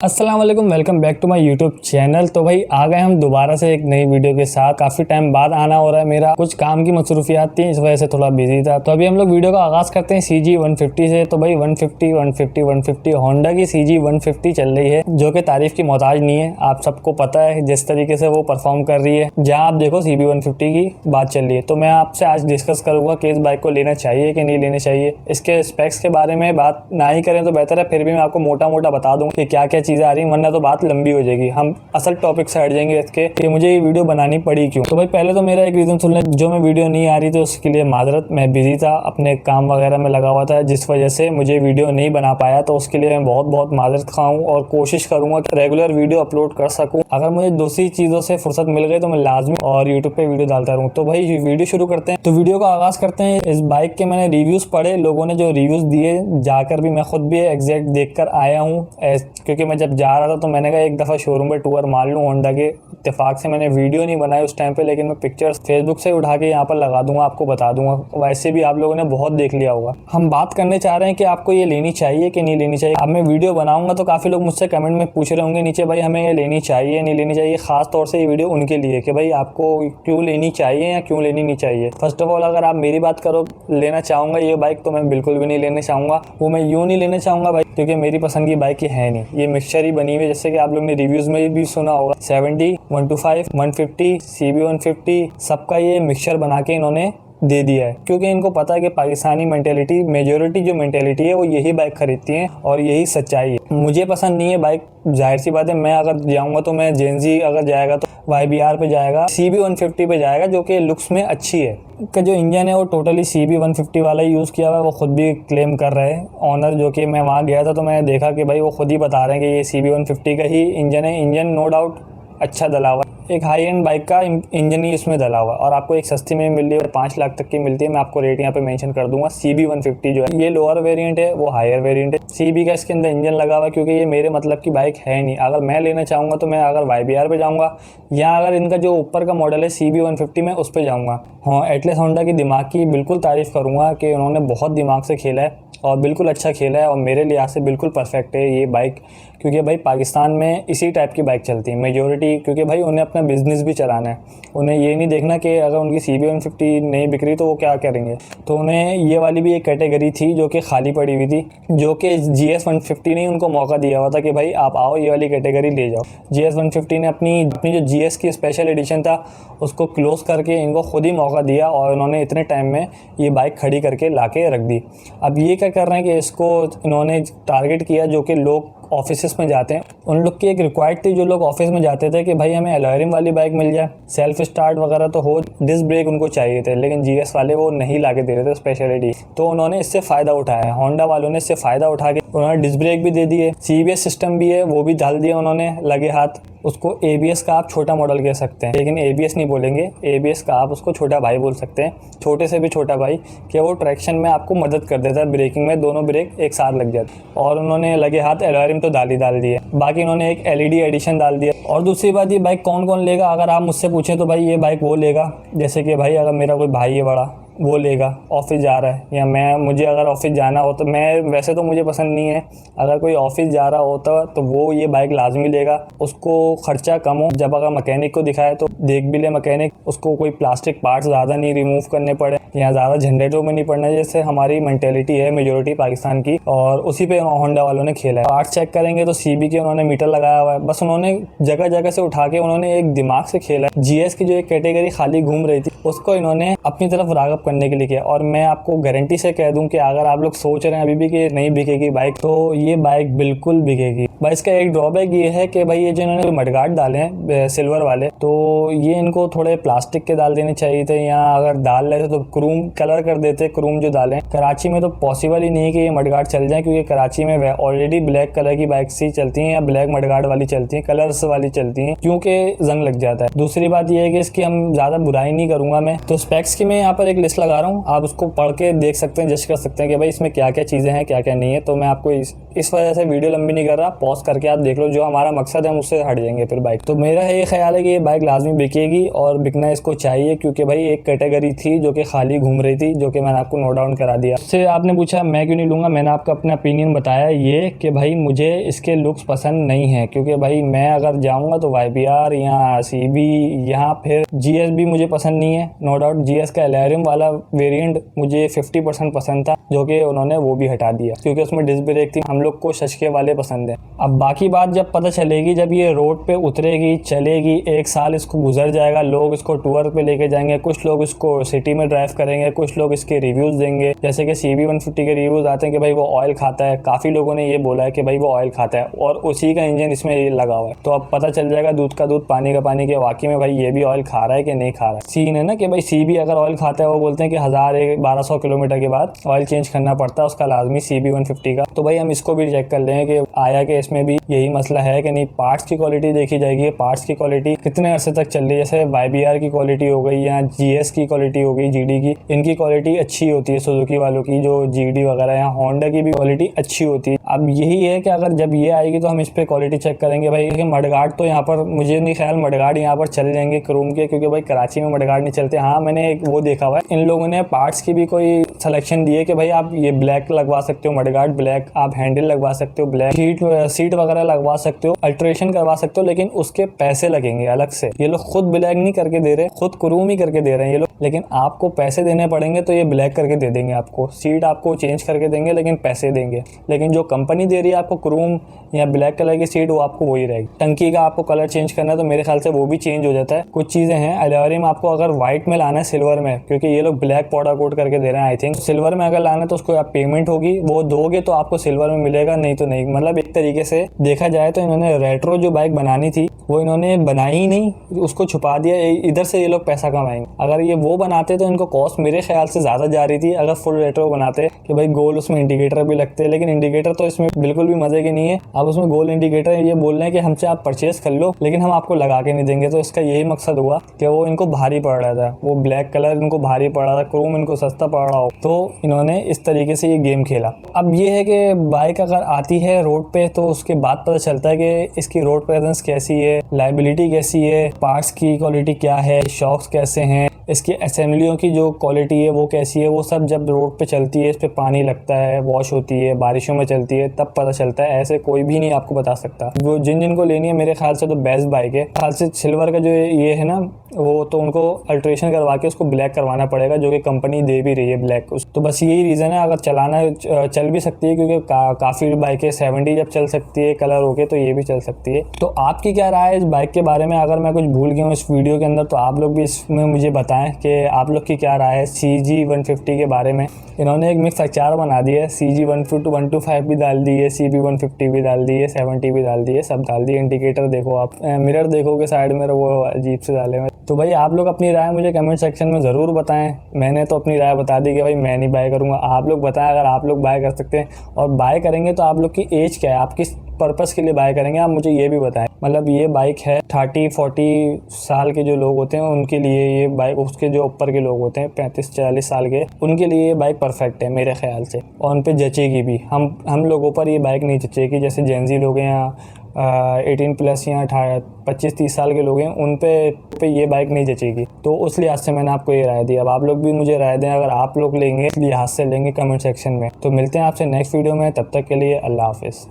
अस्सलाम वालेकुम, welcome back to my YouTube channel. तो भाई आ गए हम दोबारा से एक नई वीडियो के साथ। काफ़ी टाइम बाद आना हो रहा है, मेरा कुछ काम की मसरूफियात थी, इस वजह से थोड़ा बिजी था। तो अभी हम लोग वीडियो का आगाज़ करते हैं CG 150 से। तो भाई 150 होंडा की CG 150 चल रही है, जो कि तारीफ़ की मोहताज नहीं है। आप सबको पता है जिस तरीके से वो परफॉर्म कर रही है। जहाँ आप देखो CB 150 की बात चल रही है। तो मैं आपसे आज डिस्कस करूँगा कि इस बाइक को लेना चाहिए कि नहीं लेना चाहिए। इसके स्पेक्स के बारे में बात ना ही करें तो बेहतर है, फिर भी मैं आपको मोटा मोटा बता दूँ कि क्या क्या चीज़ें आ रही हैं, वरना तो बात लंबी हो जाएगी। हम असल टॉपिक से हट जाएंगे इसके कि मुझे ये वीडियो बनानी पड़ी क्यों। तो भाई पहले तो मेरा एक रीज़न सुन लें, जो मैं वीडियो नहीं आ रही थी उसके लिए माजरत। मैं बिजी था, अपने काम वगैरह में लगा हुआ था, जिस वजह से मुझे वीडियो नहीं बना पाया। तो उसके लिए मैं बहुत बहुत माजरत खाऊँ और कोशिश करूँगा कि रेगुलर वीडियो अपलोड कर सकूँ। अगर मुझे दूसरी चीज़ों से फुर्सत मिल गई तो मैं लाजमी और यूट्यूब पर वीडियो डालता रहूँ। तो भाई वीडियो शुरू करते हैं। तो वीडियो का आगाज़ करते हैं। इस बाइक के मैंने रिव्यूज़ पढ़े, लोगों ने जो रिव्यूज़ दिए, जाकर भी मैं खुद भी एग्जैक्ट देख कर आया हूँ। क्योंकि मैं जब जा रहा था तो मैंने कहा एक दफ़ा शोरूम पे टूर मार लूँ होंडा के। इत्तेफाक से मैंने वीडियो नहीं बनाई उस टाइम पे, लेकिन मैं पिक्चर्स फेसबुक से उठा के यहाँ पर लगा दूंगा, आपको बता दूंगा। वैसे भी आप लोगों ने बहुत देख लिया होगा। हम बात करने चाह रहे हैं कि आपको ये लेनी चाहिए कि नहीं लेनी चाहिए। अब मैं वीडियो बनाऊंगा तो काफ़ी लोग मुझसे कमेंट में पूछ रहे होंगे नीचे, भाई हमें ये लेनी चाहिए नहीं लेनी चाहिए। खास तौर से ये वीडियो उनके लिए कि भाई आपको क्यों लेनी चाहिए या क्यों लेनी नहीं चाहिए। फर्स्ट ऑफ ऑल, अगर आप मेरी बात करो, लेना चाहूँगा ये बाइक, तो मैं बिल्कुल भी नहीं लेना चाहूँगा। वो मैं यूँ नहीं लेना चाहूँगा भाई, क्योंकि मेरी पसंद की बाइक ये है नहीं। ये मिक्सचर ही बनी हुई है, जैसे कि आप लोग ने रिव्यूज़ में भी सुना होगा। 70, 125, 150, CB 150 सबका ये मिक्सचर बना के इन्होंने दे दिया है, क्योंकि इनको पता है कि पाकिस्तानी मेंटेलिटी, मेजोरिटी जो मेंटेलिटी है वो यही बाइक खरीदती है और यही सच्चाई है। मुझे पसंद नहीं है बाइक, जाहिर सी बात है। मैं अगर जाऊंगा तो मैं जेनजी अगर जाएगा तो YBR पे जाएगा, CB 150 पे जाएगा, जो कि लुक्स में अच्छी है। का जो इंजन है वो टोटली CB 150 वाला ही यूज़ किया हुआ है। वो खुद भी क्लेम कर रहे हैं ऑनर, जो कि मैं वहाँ गया था तो मैंने देखा कि भाई वो खुद ही बता रहे हैं कि ये CB 150 का ही इंजन है। इंजन नो डाउट अच्छा डला हुआ है, एक हाई एंड बाइक का इंजन ही इसमें डला हुआ है। और आपको एक सस्ती में मिल रही है, 5 लाख तक की मिलती है। मैं आपको रेट यहाँ पे मेंशन कर दूंगा। CB 150 जो है ये लोअर वेरिएंट है, वो हायर वेरिएंट है। CB का इसके अंदर इंजन लगा हुआ है, क्योंकि ये मेरे मतलब की बाइक है नहीं। अगर मैं लेना चाहूँगा तो मैं अगर YBR पे जाऊँगा, या अगर इनका जो ऊपर का मॉडल है CB 150 में उस पर जाऊँगा। हाँ, एटलस होंडा की दिमाग की बिल्कुल तारीफ़ करूँगा कि उन्होंने बहुत दिमाग से खेला है और बिल्कुल अच्छा खेला है, और मेरे लिहाज से बिल्कुल परफेक्ट है ये बाइक। क्योंकि भाई पाकिस्तान में इसी टाइप की बाइक चलती है मेजोरिटी, क्योंकि भाई उन्हें अपना बिजनेस भी चलाना है। उन्हें ये नहीं देखना कि अगर उनकी CB 150 नहीं बिक रही तो वो क्या करेंगे। तो उन्हें ये वाली भी एक कैटेगरी थी जो कि खाली पड़ी हुई थी, जो कि GS 150 ने उनको मौका दिया हुआ था कि भाई आप आओ ये वाली कैटेगरी ले जाओ। GS 150 ने अपनी जो GS की स्पेशल एडिशन था उसको क्लोज करके इनको खुद ही मौका दिया, और उन्होंने इतने टाइम में ये बाइक खड़ी करके ला के रख दी। अब ये क्या कर रहे हैं कि इसको इन्होंने टारगेट किया जो कि लोग ऑफिस में जाते हैं। उन लोग की एक रिक्वायर्ड थी, जो लोग ऑफिस में जाते थे, कि भाई हमें अलॉय रिम वाली बाइक मिल जाए, सेल्फ स्टार्ट वगैरह तो हो, डिस्क ब्रेक उनको चाहिए थे, लेकिन GS वाले वो नहीं ला के दे रहे थे स्पेशलिटी। तो उन्होंने इससे फ़ायदा उठाया, होंडा वालों ने इससे फ़ायदा उठा के उन्होंने डिस्क ब्रेक भी दे दिए, CBS सिस्टम भी है वो भी डाल दिया उन्होंने लगे हाथ। उसको ABS का आप छोटा मॉडल कह सकते हैं, लेकिन ABS नहीं बोलेंगे, ABS का आप उसको छोटा भाई बोल सकते हैं, छोटे से भी छोटा भाई, कि वो ट्रैक्शन में आपको मदद कर देता है, ब्रेकिंग में दोनों ब्रेक एक साथ लग जाते। और उन्होंने लगे हाथ अलॉय रिम तो डाल दिए, बाकी उन्होंने एक LED एडिशन डाल दिया। और दूसरी बात, ये बाइक कौन कौन लेगा अगर आप मुझसे पूछें तो भाई ये बाइक वो लेगा, जैसे कि भाई अगर मेरा कोई भाई है बड़ा, वो लेगा, ऑफिस जा रहा है, या मुझे अगर ऑफिस जाना हो तो मैं, वैसे तो मुझे पसंद नहीं है, अगर कोई ऑफिस जा रहा होता तो वो ये बाइक लाजमी लेगा। उसको खर्चा कम हो, जब अगर मैकेनिक को दिखाए तो देख भी ले मैकेनिक, उसको कोई प्लास्टिक पार्ट्स ज़्यादा नहीं रिमूव करने पड़े, या ज़्यादा झंझटों में नहीं पड़ना, जैसे हमारी मेंटेलिटी है मेजोरिटी पाकिस्तान की, और उसी पे होंडा वालों ने खेला है। पार्ट्स चेक करेंगे तो CB के उन्होंने मीटर लगाया हुआ है, बस उन्होंने जगह जगह से उठा के उन्होंने एक दिमाग से खेला है। GS की जो एक कैटेगरी खाली घूम रही थी उसको इन्होंने अपनी तरफ राग़ब करने के लिए किया। और मैं आपको गारंटी से कह दूं कि अगर आप लोग सोच रहे हैं अभी भी कि नहीं बिकेगी बाइक, तो ये बाइक बिल्कुल बिकेगी। भाई इसका एक ड्रॉबैक ये है कि भाई ये जो इन्होंने मडगार्ड डाले हैं सिल्वर वाले, तो ये इनको थोड़े प्लास्टिक के डाल देने चाहिए थे, या अगर डाल रहे थे तो क्रूम कलर कर देते। क्रूम जो डालें कराची में तो पॉसिबल ही नहीं है कि ये मडगार्ड चल जाए, क्योंकि कराची में ऑलरेडी ब्लैक कलर की बाइक्स ही चलती हैं, या ब्लैक मडगार्ड वाली चलती हैं, कलर्स वाली चलती हैं, क्योंकि जंग लग जाता है। दूसरी बात ये है कि इसकी हम ज़्यादा बुराई नहीं करूँगा मैं। तो स्पेक्स की मैं यहाँ पर एक लिस्ट लिस्ट लगा रहा हूँ, आप उसको पढ़ के देख सकते हैं, जज कर सकते हैं कि भाई इसमें क्या क्या चीज़ें हैं क्या क्या नहीं है। तो मैं आपको इस वजह से वीडियो लंबी नहीं कर रहा, पॉज करके आप देख लो, जो हमारा मकसद है हम उससे हट जाएंगे फिर बाइक। तो मेरा ये ख्याल है कि ये बाइक लाजमी बिकेगी और बिकना इसको चाहिए, क्योंकि भाई एक कैटेगरी थी जो कि खाली घूम रही थी, जो कि मैंने आपको नोट डाउन करा दिया। उससे आपने पूछा मैं क्यों नहीं लूँगा, मैंने आपको अपना ओपिनियन बताया ये कि भाई मुझे इसके लुक्स पसंद नहीं है, क्योंकि भाई मैं अगर जाऊँगा तो YBR या CB या फिर GS भी मुझे पसंद नहीं है। नो डाउट GS का एलेरियम वाला वेरिएंट मुझे 50% पसंद था, जो कि उन्होंने वो भी हटा दिया क्योंकि उसमें डिस्क ब्रेक थी। हम लोग को शशके वाले पसंद है। अब बाकी बात जब पता चलेगी, जब ये रोड पे उतरेगी चलेगी, 1 साल इसको गुजर जाएगा, लोग इसको टूर पे लेके जाएंगे, कुछ लोग इसको सिटी में ड्राइव करेंगे, कुछ लोग इसके रिव्यूज़ देंगे। जैसे कि CB 150 के रिव्यूज़ आते हैं कि भाई वो ऑयल खाता है, काफ़ी लोगों ने ये बोला है कि भाई वो ऑयल खाता है और उसी का इंजन इसमें लगा हुआ है। तो अब पता चल जाएगा दूध का दूध पानी का पानी, के वाकई में भाई ये भी ऑयल खा रहा है कि नहीं खा रहा है। सीन है ना कि भाई CB अगर ऑयल खाता है, वो बोलते हैं कि 1200 किलोमीटर के बाद ऑयल चेंज करना पड़ता है उसका लाजमी, CB 150 का। तो भाई हम इसको भी चेक कर लें कि आया कि इसमें भी यही मसला है कि नहीं। पार्ट्स की क्वालिटी देखी जाएगी, पार्ट्स की क्वालिटी कितने अरसे तक चल रही है। जैसे YBR की क्वालिटी हो गई या GS की क्वालिटी हो गई, GD की, इनकी क्वालिटी अच्छी होती है। सुजुकी वालों की जो GD वगैरह है, होंडा की भी क्वालिटी अच्छी होती है। अब यही है कि अगर जब ये आएगी तो हम इस पर क्वालिटी चेक करेंगे। भाई मडगार्ड तो यहाँ पर मुझे नहीं ख्याल मडगार्ड यहाँ पर चल जाएंगे क्रोम के, क्योंकि भाई कराची में मडगार्ड नहीं चलते। हाँ, मैंने एक वो देखा हुआ है, इन लोगों ने पार्ट्स की भी कोई सिलेक्शन दी है कि भाई आप ये ब्लैक लगवा सकते हो, मडगार्ड ब्लैक, आप हैंडल लगवा सकते हो ब्लैक, सीट वगैरह लगवा सकते हो, अल्ट्रेशन करवा सकते हो, लेकिन उसके पैसे लगेंगे अलग से। ये लोग खुद ब्लैक नहीं करके दे रहे, खुद क्रोम ही करके दे रहे हैं ये लोग, लेकिन आपको पैसे देने पड़ेंगे तो ये ब्लैक करके दे देंगे आपको। सीट आपको चेंज करके देंगे लेकिन पैसे देंगे। लेकिन जो कंपनी दे रही है आपको क्रोम या ब्लैक कलर की सीट, वो आपको वही रहेगी। टंकी का आपको कलर चेंज करना है तो मेरे ख्याल से वो भी चेंज हो जाता है। कुछ चीज़ें हैं एल्यूमिनियम आपको अगर व्हाइट में लाना है, सिल्वर में, क्योंकि ये लोग ब्लैक पाउडर कोट करके दे रहे हैं आई थिंक। सिल्वर में अगर लाना है तो उसको आप पेमेंट होगी, वो दोगे तो आपको सिल्वर में मिलेगा, नहीं तो नहीं। मतलब एक तरीके से देखा जाए तो इन्होंने रेट्रो जो बाइक बनानी थी वो इन्होंने बनाई ही नहीं, उसको छुपा दिया। इधर से ये लोग पैसा कमाएंगे। अगर ये वो बनाते तो इनको कॉस्ट मेरे ख्याल से ज़्यादा जा रही थी। अगर फुल रेट्रो बनाते कि भाई गोल उसमें इंडिकेटर भी लगते हैं, लेकिन इंडिकेटर तो इसमें बिल्कुल भी मजे की नहीं है। अब उसमें गोल इंडिकेटर ये बोल रहे हैं कि हमसे आप परचेज कर लो लेकिन हम आपको लगा के नहीं देंगे। तो इसका यही मकसद हुआ कि वो इनको भारी पड़ रहा था, वो ब्लैक कलर इनको भारी पड़ रहा था, क्रोम इनको सस्ता पड़ रहा हो, तो इन्होंने इस तरीके से ये गेम खेला। अब ये है कि बाइक अगर आती है रोड पे तो उसके बाद पता चलता है कि इसकी रोड प्रेजेंस कैसी है, लाइबिलिटी कैसी है, पार्ट्स की क्वालिटी क्या है, शॉक्स कैसे हैं, इसकी असेंबलियों की जो क्वालिटी है वो कैसी है। वो सब जब रोड पे चलती है, इस पे पानी लगता है, वॉश होती है, बारिशों में चलती है, तब पता चलता है। ऐसे कोई भी नहीं आपको बता सकता। वो जिन को लेनी है मेरे ख्याल से तो बेस्ट बाइक है। ख्याल से सिल्वर का जो ये है ना, वो तो उनको अल्ट्रेशन करवा के उसको ब्लैक करवाना पड़ेगा, जो कि कंपनी दे भी रही है ब्लैक। तो बस यही रीज़न है। अगर चलाना चल भी सकती है, क्योंकि काफ़ी बाइकें 70 जब चल सकती है कलर होके, तो ये भी चल सकती है। तो आपकी क्या राय है इस बाइक के बारे में? अगर मैं कुछ भूल गया हूँ इस वीडियो के अंदर तो आप लोग भी इसमें मुझे बताएं कि आप लोग की क्या राय है CG 150 के बारे में। इन्होंने एक मिक्स अचार बना दिया है। CG 125 भी डाल दी है, CB 150 भी डाल दी है, 70 भी डाल दी है, सब डाल दी है। इंडिकेटर देखो आप, मिरर देखोगे साइड में वो अजीब से डाले हुए। तो भाई आप लोग अपनी राय मुझे कमेंट सेक्शन में ज़रूर बताएं। मैंने तो अपनी राय बता दी कि भाई मैं नहीं बाय करूँगा। आप लोग बताएं अगर आप लोग बाय कर सकते हैं, और बाय करेंगे तो आप लोग की एज क्या है, आप किस पर्पस के लिए बाय करेंगे, आप मुझे ये भी बताएं। मतलब ये बाइक है 30-40 साल के जो लोग होते हैं उनके लिए ये बाइक, उसके जो ऊपर के लोग होते हैं 35-40 साल के, उनके लिए ये बाइक परफेक्ट है मेरे ख्याल से, और उन पे जचेगी भी। हम लोगों पर ये बाइक नहीं जचेगी, जैसे जेंजी लोग हैं या 18+ या 25-30 साल के लोग हैं, उन पे ये बाइक नहीं जचेगी। तो उस लिहाज से मैंने आपको ये राय दी। अब आप लोग भी मुझे राय दें, अगर आप लोग लेंगे लिहाज से लेंगे कमेंट सेक्शन में। तो मिलते हैं आपसे नेक्स्ट वीडियो में, तब तक के लिए अल्लाह हाफिज़।